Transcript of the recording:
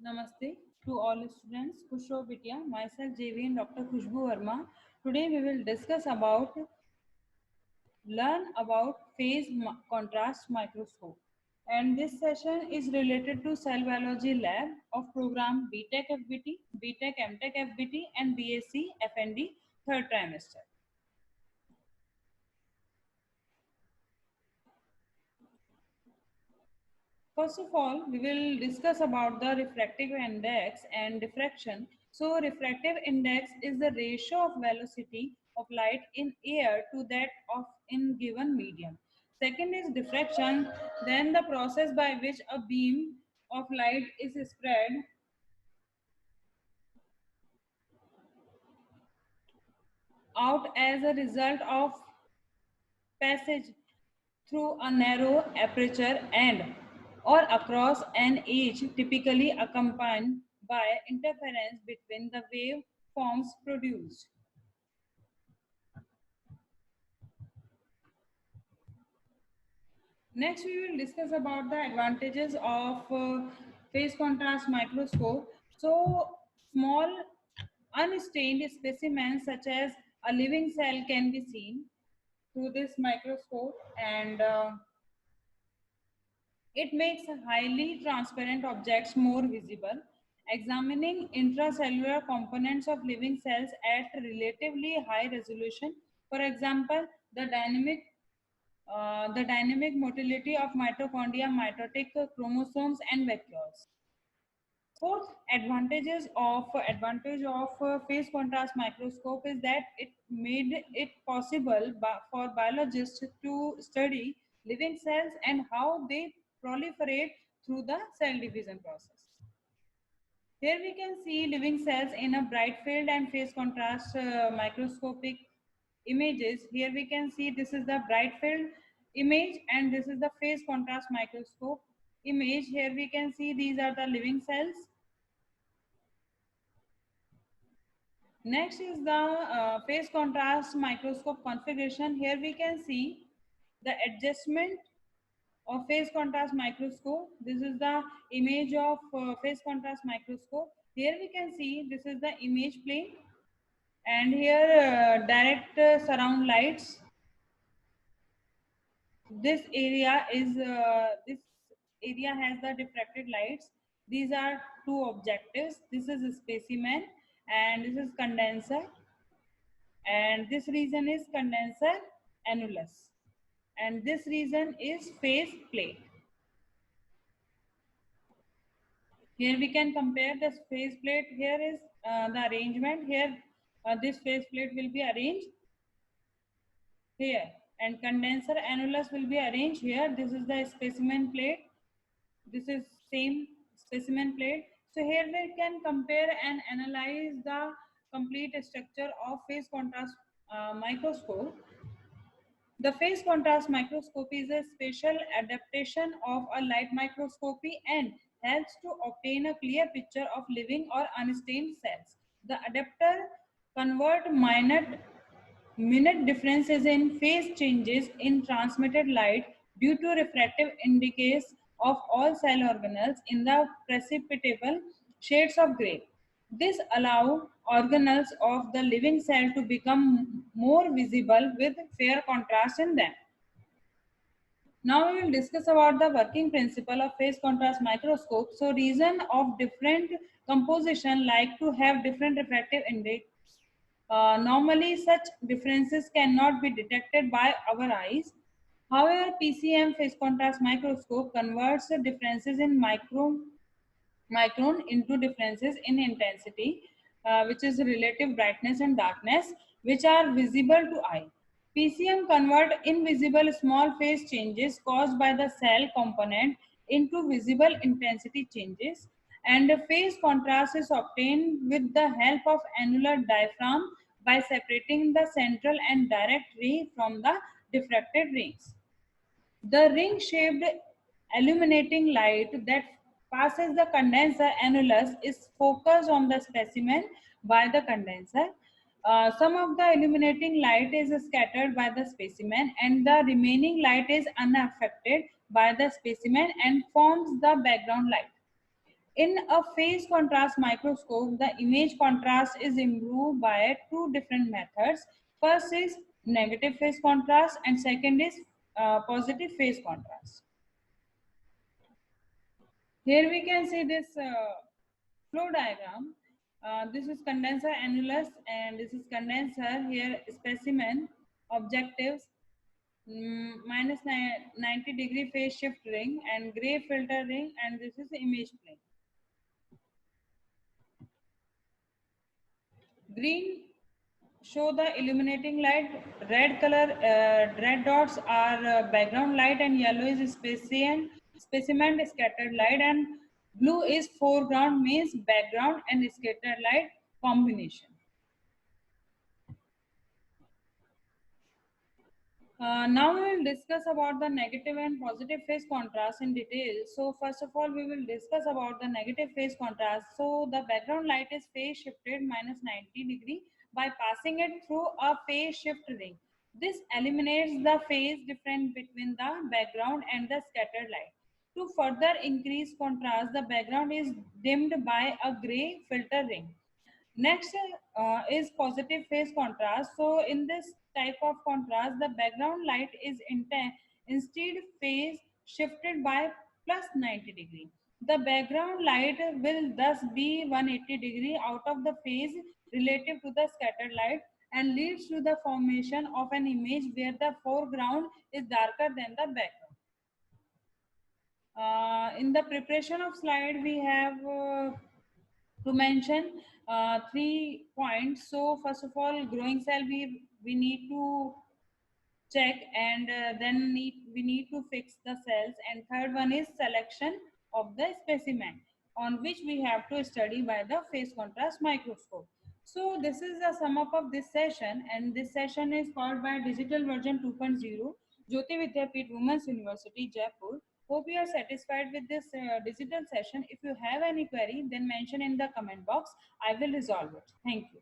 Namaste to all students. Kushro Bitya, myself JV and Dr. Khushbu Verma. Today we will discuss about learn about contrast microscope. And this session is related to cell biology lab of program BTech FBT, BTech MTech FBT and BSc FND third trimester. First of all, we will discuss about the refractive index and diffraction. So refractive index is the ratio of velocity of light in air to that of in given medium. Second is diffraction, then the process by which a beam of light is spread out as a result of passage through a narrow aperture and or across an edge typically accompanied by interference between the wave forms produced. Next, we will discuss about the advantages of phase contrast microscope. So, small unstained specimens such as a living cell can be seen through this microscope and it makes highly transparent objects more visible. Examining intracellular components of living cells at relatively high resolution, for example, the dynamic motility of mitochondria, mitotic chromosomes, and vacuoles. Fourth advantage of phase contrast microscope is that it made it possible for biologists to study living cells and how they proliferate through the cell division process. Here we can see living cells in a bright field and phase contrast microscopic images. Here we can see this is the bright field image and this is the phase contrast microscope image. Here we can see these are the living cells. Next is the phase contrast microscope configuration. Here we can see the adjustment of phase contrast microscope. This is the image of phase contrast microscope. Here we can see this is the image plane and here direct surround lights. This area has the diffracted lights. These are two objectives. This is a specimen and this is condenser, and this region is condenser annulus, and this region is phase plate. Here we can compare this phase plate. Here is the arrangement. Here this phase plate will be arranged here and condenser annulus will be arranged here. This is the specimen plate. This is same specimen plate. So here we can compare and analyze the complete structure of phase contrast microscope. The phase contrast microscopy is a special adaptation of a light microscopy and helps to obtain a clear picture of living or unstained cells. The adapter convert minute differences in phase changes in transmitted light due to refractive indices of all cell organelles in the precipitable shades of gray. This allows organelles of the living cell to become more visible with fair contrast in them. Now we will discuss about the working principle of phase contrast microscope. So reason of different composition like to have different refractive index. Normally such differences cannot be detected by our eyes. However, PCM phase contrast microscope converts the differences in micron into differences in intensity, which is relative brightness and darkness, which are visible to eye. PCM convert invisible small phase changes caused by the cell component into visible intensity changes, and the phase contrast is obtained with the help of annular diaphragm by separating the central and direct ray from the diffracted rings. The ring-shaped illuminating light that passes the condenser annulus is focused on the specimen by the condenser. Some of the illuminating light is scattered by the specimen and the remaining light is unaffected by the specimen and forms the background light. In a phase contrast microscope, the image contrast is improved by two different methods. First is negative phase contrast and second is positive phase contrast. Here we can see this flow diagram. This is condenser annulus and this is condenser. Here specimen objectives, minus 90-degree phase shift ring and gray filter ring, and this is the image plane. Green show the illuminating light, red color, red dots are background light, and yellow is specimen scattered light, and blue is foreground, means background and scattered light combination. Now we will discuss about the negative and positive phase contrast in detail. So first of all, we will discuss about the negative phase contrast. So the background light is phase shifted minus 90-degree by passing it through a phase shift ring. This eliminates the phase difference between the background and the scattered light. To further increase contrast, the background is dimmed by a gray filter ring. Next is positive phase contrast. So in this type of contrast, the background light is instead phase shifted by plus 90-degree. The background light will thus be 180-degree out of the phase relative to the scattered light and leads to the formation of an image where the foreground is darker than the background. In the preparation of slide, we have to mention 3 points. So first of all, growing cell we need to check, and then we need to fix the cells, and third one is selection of the specimen, on which we have to study by the phase contrast microscope. So this is the sum up of this session, and this session is called by digital version 2.0, Jyoti Vidyapeeth Women's University, Jaipur. Hope you are satisfied with this digital session. If you have any query, then mention in the comment box. I will resolve it. Thank you.